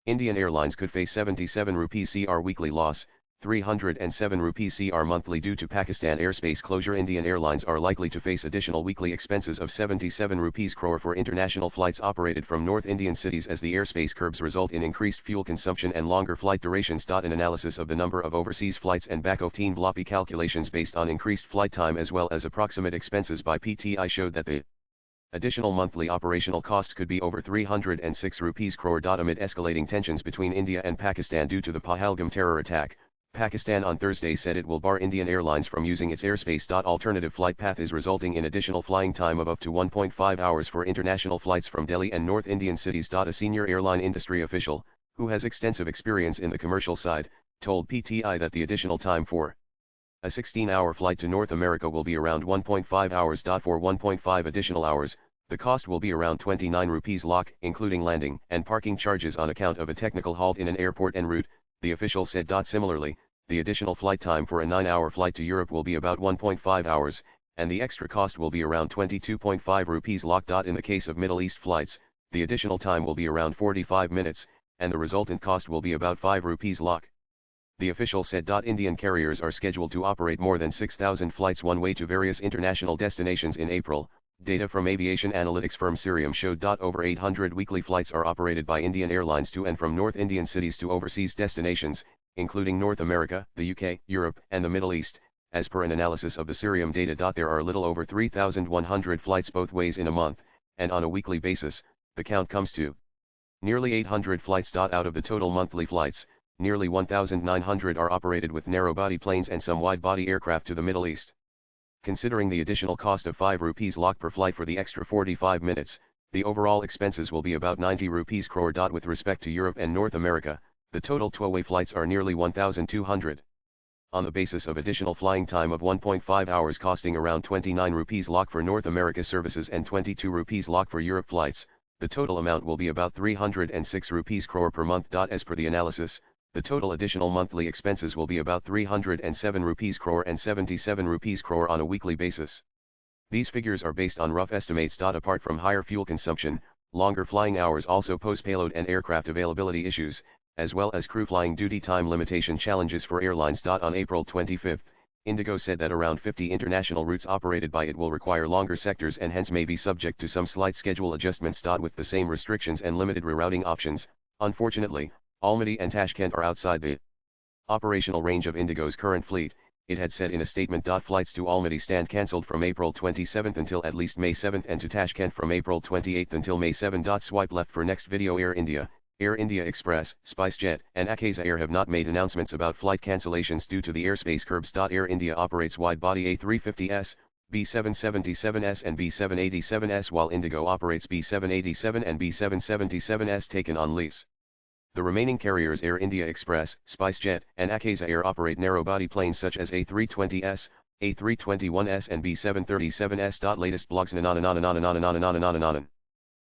Indian Airlines could face 77 rupees Cr weekly loss, 307 rupees Cr monthly due to Pakistan airspace closure. Indian Airlines are likely to face additional weekly expenses of 77 rupees crore for international flights operated from North Indian cities as the airspace curbs result in increased fuel consumption and longer flight durations. An analysis of the number of overseas flights and back-of-teen floppy calculations based on increased flight time as well as approximate expenses by PTI showed that the additional monthly operational costs could be over 306 rupees crore. Amid escalating tensions between India and Pakistan due to the Pahalgam terror attack, Pakistan on Thursday said it will bar Indian Airlines from using its airspace. Alternative flight path is resulting in additional flying time of up to 1.5 hours for international flights from Delhi and North Indian cities. A senior airline industry official, who has extensive experience in the commercial side, told PTI that the additional time for a 16-hour flight to North America will be around 1.5 hours. For 1.5 additional hours, the cost will be around 29 rupees lakh, including landing and parking charges on account of a technical halt in an airport en route, the official said. Similarly, the additional flight time for a 9-hour flight to Europe will be about 1.5 hours, and the extra cost will be around 22.5 rupees lakh. In the case of Middle East flights, the additional time will be around 45 minutes, and the resultant cost will be about 5 rupees lakh. The official said. Indian carriers are scheduled to operate more than 6,000 flights one way to various international destinations in April. Data from aviation analytics firm Cirium showed. Over 800 weekly flights are operated by Indian Airlines to and from North Indian cities to overseas destinations, including North America, the UK, Europe, and the Middle East. As per an analysis of the Cirium data, there are a little over 3,100 flights both ways in a month, and on a weekly basis, the count comes to nearly 800 flights. Out of the total monthly flights, nearly 1,900 are operated with narrow-body planes and some wide-body aircraft to the Middle East. Considering the additional cost of 5 rupees lakh per flight for the extra 45 minutes, the overall expenses will be about 90 rupees crore. With respect to Europe and North America, the total two-way flights are nearly 1,200. On the basis of additional flying time of 1.5 hours costing around 29 rupees lakh for North America services and 22 rupees lakh for Europe flights, the total amount will be about 306 rupees crore per month. As per the analysis, the total additional monthly expenses will be about 307 rupees crore and 77 rupees crore on a weekly basis. These figures are based on rough estimates. Apart from higher fuel consumption, longer flying hours also pose payload and aircraft availability issues, as well as crew flying duty time limitation challenges for airlines. On April 25, Indigo said that around 50 international routes operated by it will require longer sectors and hence may be subject to some slight schedule adjustments. With the same restrictions and limited rerouting options, unfortunately, Almaty and Tashkent are outside the operational range of Indigo's current fleet, it had said in a statement. Flights to Almaty stand cancelled from April 27 until at least May 7 and to Tashkent from April 28 until May 7. Swipe left for next video. Air India Express, SpiceJet, and Akasa Air have not made announcements about flight cancellations due to the airspace curbs. Air India operates wide-body A350s, B777s and B787s while Indigo operates B787 and B777s taken on lease. The remaining carriers Air India Express, SpiceJet, and Akasa Air operate narrow-body planes such as A320s, A321s and B737s. Latest blogs.